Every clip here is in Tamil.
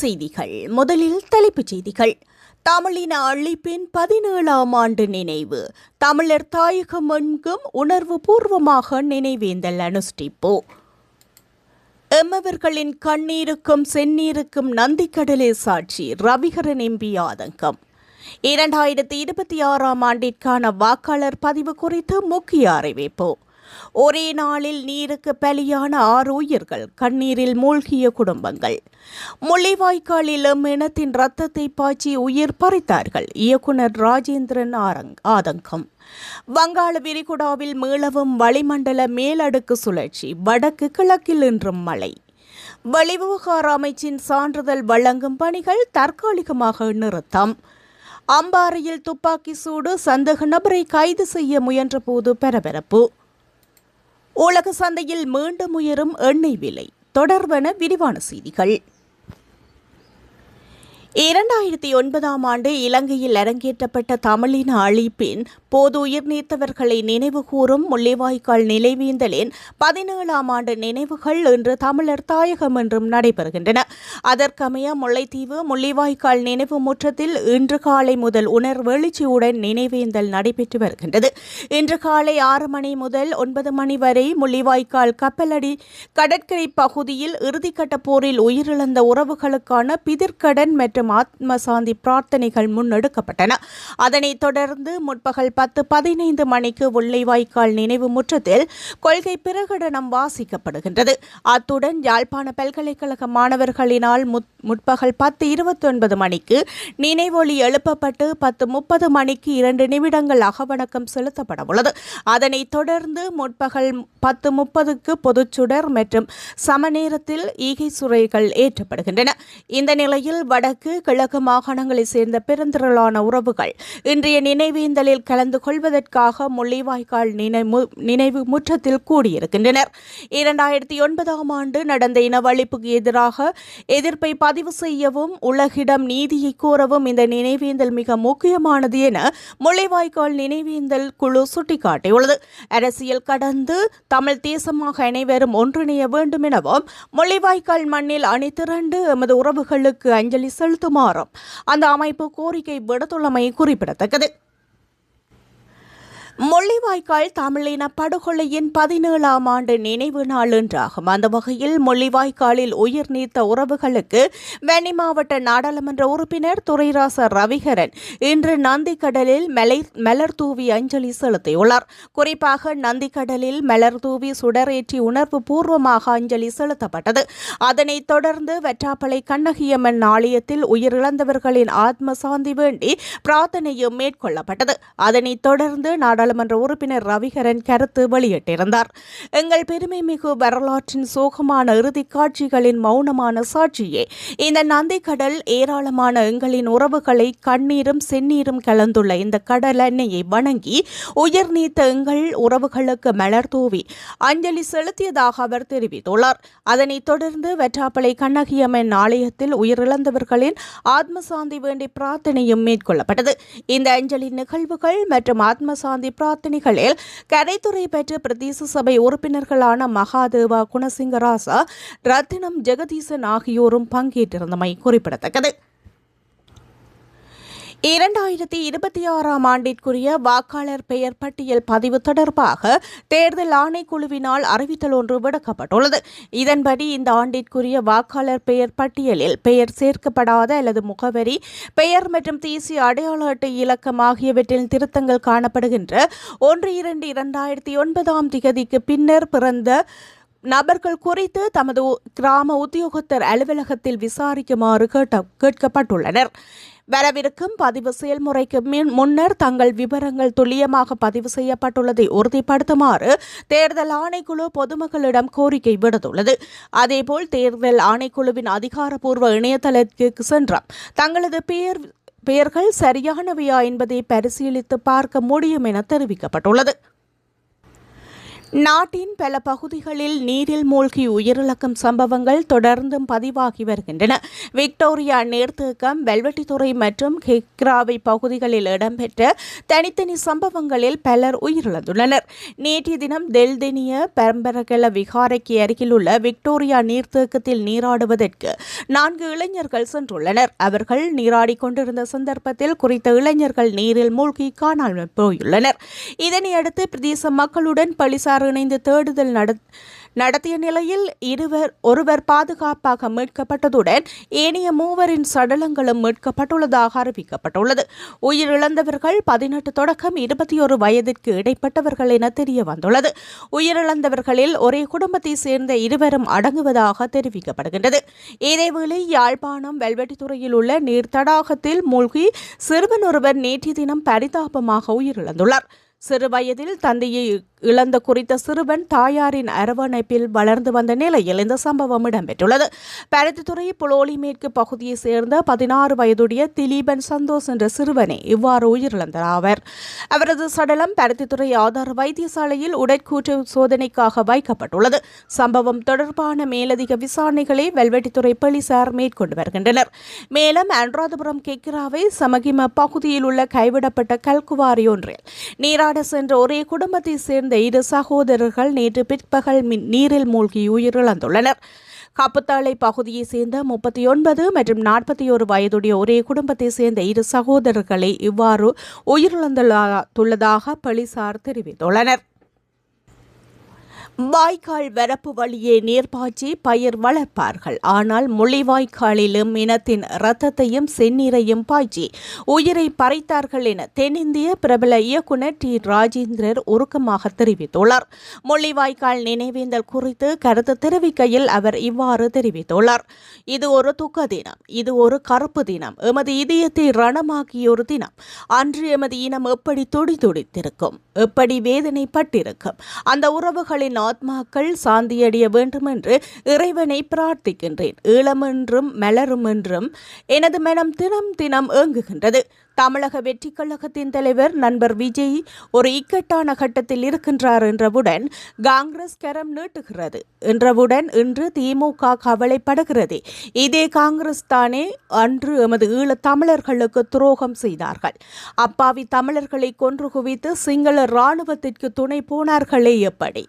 செய்திகள். முதலில் தலைப்புச் செய்திகள். தமிழின அழிப்பின் 17ஆம் ஆண்டு நினைவு. தமிழர் தாயகம் எங்கும் உணர்வு பூர்வமாக நினைவேந்தல் அனுஷ்டிப்பு. எம்மவர்களின் கண்ணீருக்கும் செந்நீருக்கும் நந்திக்கடலே சாட்சி. ரவிகரன் எம்பி ஆதங்கம். 2026ஆம் ஆண்டிற்கான வாக்காளர் பதிவு குறித்து முக்கிய அறிவிப்பு. ஒரே நாளில் நீருக்கு பலியான 6 உயிர்கள், கண்ணீரில் மூழ்கிய குடும்பங்கள். முள்ளிவாய்க்காலில் இனத்தின் ரத்தத்தை பாய்ச்சி உயிர் பறித்தார்கள். இயக்குனர் ராஜேந்திரன் ஆதங்கம். வங்காள விரிகுடாவில் மீளவும் வளிமண்டல மேலடுக்கு சுழற்சி. வடக்கு கிழக்கில் இன்றும் மழை. வெளிவிவகார அமைச்சின் சான்றிதழ் வழங்கும் பணிகள் தற்காலிகமாக நிறுத்தம். அம்பாறையில் துப்பாக்கி சூடு. சந்தேக நபரை கைது செய்ய முயன்றபோது பரபரப்பு. உலக சந்தையில் மீண்டும் உயரும் எண்ணெய் விலை தொடர்பான விரிவான செய்திகள். 2009ஆம் ஆண்டு இலங்கையில் அரங்கேற்றப்பட்ட தமிழின அழிப்பின் போது உயிர் நீத்தவர்களை நினைவுகூரும் முள்ளிவாய்க்கால் நினைவேந்தலின் 17ஆம் ஆண்டு நினைவுகள் இன்று தமிழர் தாயகம் என்றும் நடைபெறுகின்றன. அதற்கமைய முல்லைத்தீவு முள்ளிவாய்க்கால் நினைவு முற்றத்தில் இன்று காலை முதல் உணர்வெழுச்சியுடன் நினைவேந்தல் நடைபெற்று வருகின்றது. இன்று காலை 6 மணி முதல் 9 மணி வரை முள்ளிவாய்க்கால் கப்பலடி கடற்கரை பகுதியில் இறுதிக்கட்ட போரில் உயிரிழந்த உறவுகளுக்கான பிதிர்க்கடன் மற்றும் ஆத்மசாந்தி பிரார்த்தனைகள் முன்னெடுக்கப்பட்டன. அதனைத் தொடர்ந்து முற்பகல் 10:15 மணிக்கு முள்ளிவாய்க்கால் நினைவு முற்றத்தில் கொள்கை பிரகடனம் வாசிக்கப்படுகின்றது. அத்துடன் யாழ்ப்பாண பல்கலைக்கழக மாணவர்களினால் முற்பகல் 10:29 மணிக்கு நினைவொலி எழுப்பப்பட்டு 10:30 மணிக்கு 2 நிமிடங்கள் அகவணக்கம் செலுத்தப்படவுள்ளது. அதனைத் தொடர்ந்து முற்பகல் 10:30க்கு பொதுச்சுடர் மற்றும் சமநேரத்தில் ஈகை சுரைகள் ஏற்றப்படுகின்றன. இந்த நிலையில் வடக்கு கிழக்கு மாகாணங்களைச் சேர்ந்த பெருந்திரளான உறவுகள் இன்றைய நினைவேந்தலில் கலந்து கொள்வதற்காக முள்ளிவாய்க்கால் நினைவு முற்றத்தில் கூடியிருக்கின்றனர். 2009ஆம் ஆண்டு நடந்த இனவழிப்புக்கு எதிராக எதிர்ப்பை பதிவு செய்யவும் உலகிடம் நீதியை கோரவும் இந்த நினைவேந்தல் மிக முக்கியமானது என முள்ளிவாய்க்கால் நினைவேந்தல் குழு சுட்டிக்காட்டியுள்ளது. அரசியல் கடந்து தமிழ் தேசமாக அனைவரும் ஒன்றிணைய வேண்டும் எனவும் முள்ளிவாய்க்கால் மண்ணில் அணிதிரண்டு எமது உறவுகளுக்கு அஞ்சலி செலுத்துமாறும் அந்த அமைப்பு கோரிக்கை விடுத்துள்ளமை குறிப்பிடத்தக்கது. முள்ளிவாய்க்கால் தமிழின படுகொலையின் 17ஆம் ஆண்டு நினைவு நாள் என்றாகும். அந்த வகையில் முள்ளிவாய்க்காலில் உயிர் நீத்த உறவுகளுக்கு வன்னி மாவட்ட நாடாளுமன்ற உறுப்பினர் துரைராச ரவிகரன் இன்று நந்திக்கடலில் மலர் தூவி அஞ்சலி செலுத்தியுள்ளார். குறிப்பாக நந்திக்கடலில் மலர் தூவி சுடரேற்றி உணர்வு பூர்வமாக அஞ்சலி செலுத்தப்பட்டது. அதனைத் தொடர்ந்து வெற்றாப்பளை கண்ணகியம்மன் ஆலயத்தில் உயிரிழந்தவர்களின் ஆத்ம சாந்தி வேண்டி பிரார்த்தனையும் மேற்கொள்ளப்பட்டது. அதனைத் தொடர்ந்து நாடாளுமன்ற உறுப்பினர் ரவிகரன் கருத்து வெளியிட்டிருந்தார். எங்கள் பெருமை மிகு வரலாற்றின் சோகமான இறுதிக் காட்சிகளின் மௌனமான சாட்சியே இந்த நந்திக்கடல். ஏராளமான எங்களின் உறவுகளை கண்ணீரும் செந்நீரும் கலந்துள்ள இந்த கடல் எண்ணெயை வணங்கி உயிர் நீத்த எங்கள் உறவுகளுக்கு மலர் தூவி அஞ்சலி செலுத்தியதாக அவர் தெரிவித்துள்ளார். அதனைத் தொடர்ந்து வெற்றாப்பளை கண்ணகியம்மன் ஆலயத்தில் உயிரிழந்தவர்களின் ஆத்மசாந்தி வேண்டி பிரார்த்தனையும் மேற்கொள்ளப்பட்டது. இந்த அஞ்சலி நிகழ்வுகள் மற்றும் ஆத்மசாந்தி பிரார்த்தனைகளில் கரைத்துறை பெற்ற பிரதேச சபை உறுப்பினர்களான மகாதேவா குணசிங்கராசா, ரத்தினம் ஜெகதீசன் ஆகியோரும் பங்கேற்றிருந்தமை குறிப்பிடத்தக்கது. 2026ஆம் ஆண்டிற்குரிய வாக்காளர் பெயர் பட்டியல் பதிவு தொடர்பாக தேர்தல் ஆணைக்குழுவினால் அறிவித்தல் ஒன்று விடுக்கப்பட்டுள்ளது. இதன்படி இந்த ஆண்டிற்குரிய வாக்காளர் பெயர் பட்டியலில் பெயர் சேர்க்கப்படாத அல்லது முகவரி, பெயர் மற்றும் தேசிய அடையாள அட்டை இலக்கம் ஆகியவற்றில் திருத்தங்கள் காணப்படுகின்ற 1/2/2009ஆம் திகதிக்கு பின்னர் பிறந்த நபர்கள் குறித்து தமது கிராம உத்தியோகத்தர் அலுவலகத்தில் விசாரிக்குமாறு கேட்கப்பட்டுள்ளனர். வரவிருக்கும் பதிவு செயல்முறைக்கு முன்னர் தங்கள் விவரங்கள் துல்லியமாக பதிவு செய்யப்பட்டுள்ளதை உறுதிப்படுத்துமாறு தேர்தல் ஆணைக்குழு பொதுமக்களிடம் கோரிக்கை விடுத்துள்ளது. அதேபோல் தேர்தல் ஆணைக்குழுவின் அதிகாரப்பூர்வ இணையதளத்திற்கு சென்றும் தங்களது பெயர்கள் சரியானவையா என்பதை பரிசீலித்து பார்க்க முடியும் என தெரிவிக்கப்பட்டுள்ளது. நாட்டின் பல பகுதிகளில் நீரில் மூழ்கி உயிரிழக்கும் சம்பவங்கள் தொடர்ந்தும் பதிவாகி வருகின்றன. விக்டோரியா நீர்த்தேக்கம், வெல்வெட்டித்துறை மற்றும் கெக்ராவை பகுதிகளில் இடம்பெற்ற தனித்தனி சம்பவங்களில் பலர் உயிரிழந்துள்ளனர். நேற்றைய தினம் தெல்தெனிய பரம்பரகல விகாரைக்கு அருகிலுள்ள விக்டோரியா நீர்த்தேக்கத்தில் நீராடுவதற்கு 4 இளைஞர்கள் சென்றுள்ளனர். அவர்கள் நீராடிக் கொண்டிருந்த சந்தர்ப்பத்தில் குறித்த இளைஞர்கள் நீரில் மூழ்கி காணாமல் போயுள்ளனர். இதனையடுத்து பிரதேச மக்களுடன் போலீசார் இணைந்து தேடுதல் நடத்திய நிலையில் ஒருவர் பாதுகாப்பாக மீட்கப்பட்டதுடன் ஏனைய 3 சடலங்களும் மீட்கப்பட்டுள்ளதாக அறிவிக்கப்பட்டுள்ளது. உயிரிழந்தவர்கள் 18 தொடக்கம் 21 வயதிற்கு இடைப்பட்டவர்கள் என தெரிய வந்துள்ளது. உயிரிழந்தவர்களில் ஒரே குடும்பத்தை சேர்ந்த 2 அடங்குவதாக தெரிவிக்கப்படுகின்றது. இதேவேளை யாழ்ப்பாணம் வெல்வெட்டித்துறையில் உள்ள நீர் தடாகத்தில் மூழ்கி சிறுவன் ஒருவர் நேற்றைய தினம் பரிதாபமாக உயிரிழந்துள்ளார். சிறு வயதில் தந்தையை இழந்த குறித்த சிறுவன் தாயாரின் அரவணைப்பில் வளர்ந்து வந்த நிலையில் இந்த சம்பவம் இடம்பெற்றுள்ளது. பருத்தித்துறை புலோலி மேற்கு பகுதியை சேர்ந்த 16 வயதுடைய திலீபன் சந்தோஷ் என்ற சிறுவனே இவ்வாறு உயிரிழந்தார். அவரது சடலம் பருத்தித்துறை ஆதார வைத்தியசாலையில் உடற்கூற்று சோதனைக்காக வைக்கப்பட்டுள்ளது. சம்பவம் தொடர்பான மேலதிக விசாரணைகளை வெல்வெட்டித்துறை போலீசார் மேற்கொண்டு வருகின்றனர். மேலும் அனுராதபுரம் கெக்கிராவை சமகிம பகுதியில் உள்ள கைவிடப்பட்ட கல்குவாரி ஒன்றில் நீராட சென்ற ஒரே குடும்பத்தை சேர்ந்த 2 சகோதரர்கள் நேற்று பிற்பகல் நீரில் மூழ்கி உயிரிழந்துள்ளனர். கப்புத்தாளை பகுதியை சேர்ந்த 39 மற்றும் 41 வயதுடைய ஒரே குடும்பத்தை சேர்ந்த 2 சகோதரர்களை இவ்வாறு உயிரிழந்துள்ளதாக போலீசார் தெரிவித்துள்ளனர். வாய்க்கால் வரப்பு வழியே நீர்ப்பாய்ச்சி பயிர் வளர்ப்பார்கள். ஆனால் முள்ளிவாய்க்காலிலும் இனத்தின் இரத்தத்தையும் செந்நீரையும் பாய்ச்சி உயிரை பறித்தார்கள் என தென்னிந்திய பிரபல இயக்குனர் டி. ராஜேந்திரர் உருக்கமாக தெரிவித்துள்ளார். முள்ளிவாய்க்கால் நினைவேந்தல் குறித்து கருத்து தெரிவிக்கையில் அவர் இவ்வாறு தெரிவித்துள்ளார். இது ஒரு துக்க தினம், இது ஒரு கருப்பு தினம், எமது இதயத்தை ரணமாக்கிய ஒரு தினம். அன்று எமது இனம் எப்படி துடிதுடித்திருக்கும், எப்படி வேதனைப்பட்டிருக்கும். அந்த உறவுகளின் ஆத்மாக்கள் சாந்தியடைய வேண்டும் என்று இறைவனை பிரார்த்திக்கின்றேன். ஈழமென்றும் மலரும் என்றும் எனது மனம் தினம் தினம் ஏங்குகின்றது. தமிழக வெற்றிக் கழகத்தின் தலைவர் நண்பர் விஜய் ஒரு இக்கட்டான கட்டத்தில் இருக்கின்றார் என்றவுடன் காங்கிரஸ் கரம் நீட்டுகிறது என்றவுடன் இன்று திமுக கவலைப்படுகிறது. இதே காங்கிரஸ் தானே அன்று எமது ஈழ தமிழர்களுக்கு துரோகம் செய்தார்கள். அப்பாவி தமிழர்களை கொன்று குவித்து சிங்கள இராணுவத்திற்கு துணை போனார்களே எப்படி?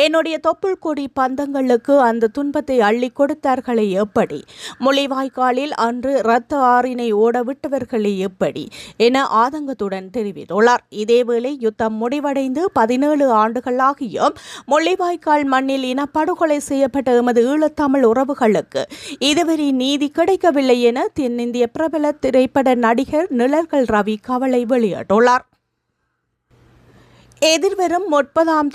என்னுடைய தொப்புள் கொடி பந்தங்களுக்கு அந்த துன்பத்தை அள்ளி கொடுத்தார்களே எப்படி? முள்ளிவாய்க்காலில் அன்று இரத்த ஆறினை ஓட விட்டவர்களே எப்படி என ஆதங்கத்துடன் தெரிவித்துள்ளார். இதேவேளை யுத்தம் முடிவடைந்து 17 ஆண்டுகளாகியும் முள்ளிவாய்க்கால் மண்ணில் இனப்படுகொலை செய்யப்பட்ட எமது ஈழத்தமிழ் உறவுகளுக்கு இதுவரை நீதி கிடைக்கவில்லை என தென்னிந்திய பிரபல திரைப்பட நடிகர் நிழல்கள் ரவி கவலை வெளியிட்டுள்ளார். எதிர்வரும் 30ஆம்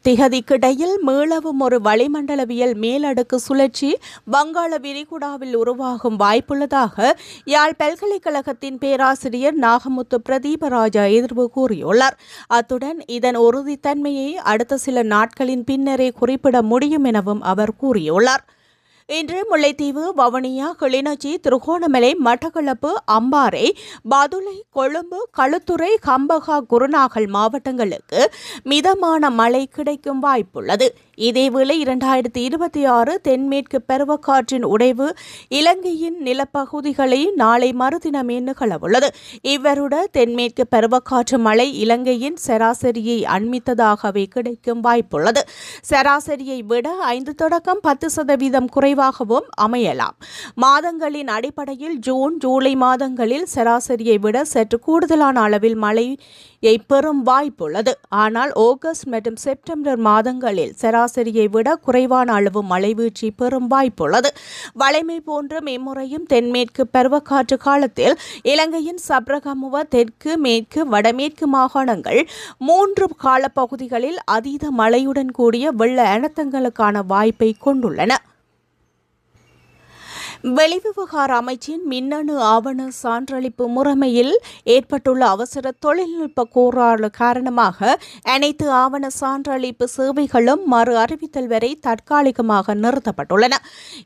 திகதிக்கிடையில் மீளவும் ஒரு வளிமண்டலவியல் மேலடுக்கு சுழற்சி வங்காள விரிகுடாவில் உருவாகும் வாய்ப்புள்ளதாக யாழ் பல்கலைக்கழகத்தின் பேராசிரியர் நாகமுத்து பிரதீபராஜா எதிர்வு கூறியுள்ளார். அத்துடன் இதன் உறுதித்தன்மையை அடுத்த சில நாட்களின் பின்னரே குறிப்பிட முடியும் எனவும் அவர் கூறியுள்ளார். இன்று முல்லைத்தீவு, வவுனியா, கிளிநொச்சி, திருகோணமலை, மட்டக்களப்பு, அம்பாறை, பதுளை, கொழும்பு, களுத்துறை, கம்பகா, குருநாகல் மாவட்டங்களுக்கு மிதமான மழை கிடைக்கும் வாய்ப்புள்ளது. இதேவேளை 2026 தென்மேற்கு பருவக்காற்றின் உடைவு இலங்கையின் நிலப்பகுதிகளை நாளை மறுதினமே நிகழவுள்ளது. இவ்வருட தென்மேற்கு பருவக்காற்று மழை இலங்கையின் சராசரியை அண்மித்ததாகவே கிடைக்கும் வாய்ப்புள்ளது. சராசரியை விட 5 தொடக்கம் 10% குறைவாகவும் அமையலாம். மாதங்களின் அடிப்படையில் ஜூன், ஜூலை மாதங்களில் சராசரியை விட சற்று கூடுதலான அளவில் மழையை பெறும் வாய்ப்புள்ளது. ஆனால் ஆகஸ்ட் மற்றும் செப்டம்பர் மாதங்களில் சராசரியை விட குறைவான அளவு மழைவீழ்ச்சி பெறும் வாய்ப்புள்ளது. வளைமை போன்ற இம்முறையும் தென்மேற்கு பருவக்காற்று காலத்தில் இலங்கையின் சப்ரகமுவ, தெற்கு, மேற்கு, வடமேற்கு மாகாணங்கள் 3 காலப்பகுதிகளில் அதீத மழையுடன் கூடிய வெள்ள அனர்த்தங்களுக்கான வாய்ப்பை கொண்டுள்ளன. வெளிவிவகார அமைச்சின் மின்னணு ஆவண சான்றளிப்பு முறைமையில் ஏற்பட்டுள்ள அவசர தொழில்நுட்ப கோளாறு காரணமாக அனைத்து ஆவண சான்றளிப்பு சேவைகளும் மறு அறிவித்தல் வரை தற்காலிகமாக நிறுத்தப்பட்டுள்ளன.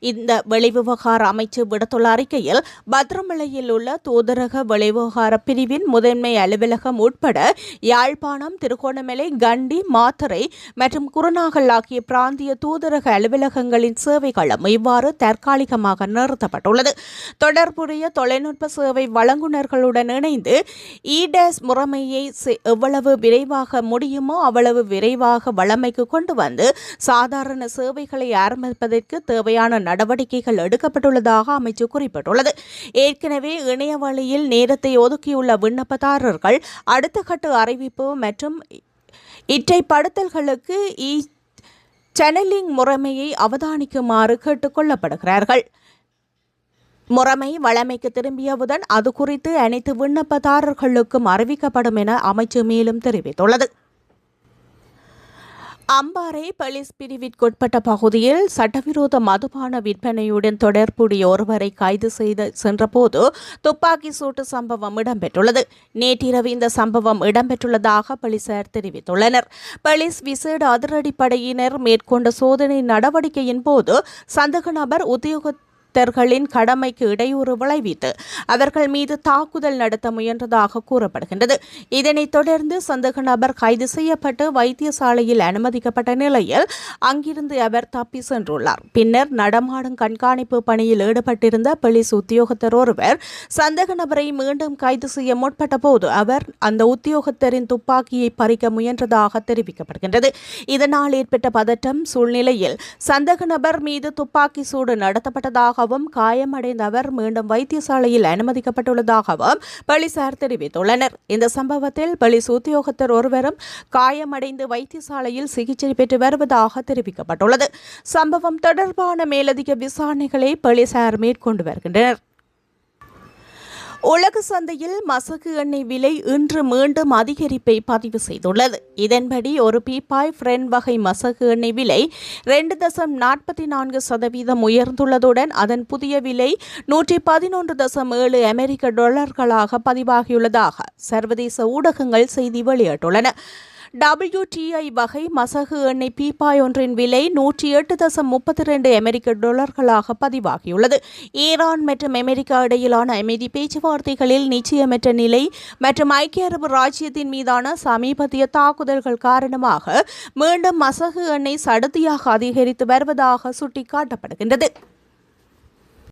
இந்த வெளிவிவகார அமைச்சு விடுத்துள்ள அறிக்கையில் பத்திரமலையில் உள்ள தூதரக வெளிவிவகார பிரிவின் முதன்மை அலுவலகம் உட்பட யாழ்ப்பாணம், திருகோணமலை, கண்டி, மாத்தறை மற்றும் குருநாகல் ஆகிய பிராந்திய தூதரக அலுவலகங்களின் சேவைகளும் இவ்வாறு தற்காலிகமாக நிறுத்தப்பட்டுள்ளது. தொடர்புடைய தொழில்நுட்ப சேவை வழங்குநர்களுடன் இணைந்து இ-டேஸ் முறைமையை எவ்வளவு விரைவாக முடியுமோ அவ்வளவு விரைவாக வழமைக்கு கொண்டு வந்து சாதாரண சேவைகளை ஆரம்பிப்பதற்கு தேவையான நடவடிக்கைகள் எடுக்கப்பட்டுள்ளதாக அமைச்சு குறிப்பிட்டுள்ளது. ஏற்கனவே இணைய வழியில் நேரத்தை ஒதுக்கியுள்ள விண்ணப்பதாரர்கள் அடுத்த கட்ட அறிவிப்பு மற்றும் இற்றைப்படுத்தல்களுக்கு சேனலிங் முறைமையை அவதானிக்குமாறு கேட்டுக் கொள்ளப்படுகிறார்கள். முறைமை வழமைக்கு திரும்பியவுடன் அது குறித்து அனைத்து விண்ணப்பதாரர்களுக்கும் அறிவிக்கப்படும் என அமைச்சு மேலும் தெரிவித்துள்ளது. அம்பாறை போலீஸ் பிரிவிற்குட்பட்ட பகுதியில் சட்டவிரோத மதுபான விற்பனையுடன் தொடர்புடைய ஒருவரை கைது செய்து சென்றபோது துப்பாக்கி சூட்டு சம்பவம் இடம்பெற்றுள்ளது. நேற்றிரவு இந்த சம்பவம் இடம்பெற்றுள்ளதாக போலீசார் தெரிவித்துள்ளனர். போலீஸ் விசேட அதிரடிப்படையினர் மேற்கொண்ட சோதனை நடவடிக்கையின் போது சந்தேக நபர் உத்தியோகத்தர்களின் கடமைக்கு இடையூறு விளைவித்து அவர்கள் மீது தாக்குதல் நடத்த முயன்றதாக கூறப்படுகின்றது. இதனைத் தொடர்ந்து சந்தேக நபர் கைது செய்யப்பட்டு வைத்தியசாலையில் அனுமதிக்கப்பட்ட நிலையில் அங்கிருந்து அவர் தப்பி சென்றுள்ளார். பின்னர் நடமாடும் கண்காணிப்பு பணியில் ஈடுபட்டிருந்த போலீஸ் உத்தியோகத்தர் ஒருவர் சந்தேக நபரை மீண்டும் கைது செய்ய முற்பட்ட போது அவர் அந்த உத்தியோகத்தரின் துப்பாக்கியை பறிக்க முயன்றதாக தெரிவிக்கப்படுகின்றது. இதனால் ஏற்பட்ட பதட்டம் சூழ்நிலையில் சந்தேக நபர் மீது துப்பாக்கி சூடு நடத்தப்பட்டதாக காயமடைந்த அவர் மீண்டும் வைத்தியசாலையில் அனுமதிக்கப்பட்டுள்ளதாகவும் போலீசார் தெரிவித்துள்ளனர். இந்த சம்பவத்தில் போலீஸ் உத்தியோகத்தர் ஒருவரும் காயமடைந்து வைத்தியசாலையில் சிகிச்சை பெற்று வருவதாக தெரிவிக்கப்பட்டுள்ளது. சம்பவம் தொடர்பான மேலதிக விசாரணைகளை போலீசார் மேற்கொண்டு வருகின்றனர். உலக சந்தையில் மசகு எண்ணெய் விலை இன்று மீண்டும் அதிகரிப்பை பதிவு செய்துள்ளது. இதன்படி ஒரு பீப்பாய் ஃப்ரெண்ட் வகை மசகு எண்ணெய் விலை 2.44% உயர்ந்துள்ளதுடன் அதன் புதிய விலை $111.7 அமெரிக்க டாலர்களாக பதிவாகியுள்ளதாக சர்வதேச ஊடகங்கள் செய்தி வெளியிட்டுள்ளன. WTI வகை மசகு எண்ணெய் பீப்பாய் ஒன்றின் விலை $108.32 அமெரிக்க டாலர்களாக பதிவாகியுள்ளது. ஈரான் மற்றும் அமெரிக்கா இடையிலான அமைதி பேச்சுவார்த்தைகளில் நிச்சயமற்ற நிலை மற்றும் ஐக்கிய அரபு ராச்சியத்தின் மீதான சமீபத்திய தாக்குதல்கள் காரணமாக மீண்டும் மசகு எண்ணெய் சடுதியாக அதிகரித்து வருவதாக சுட்டிக்காட்டப்படுகின்றது.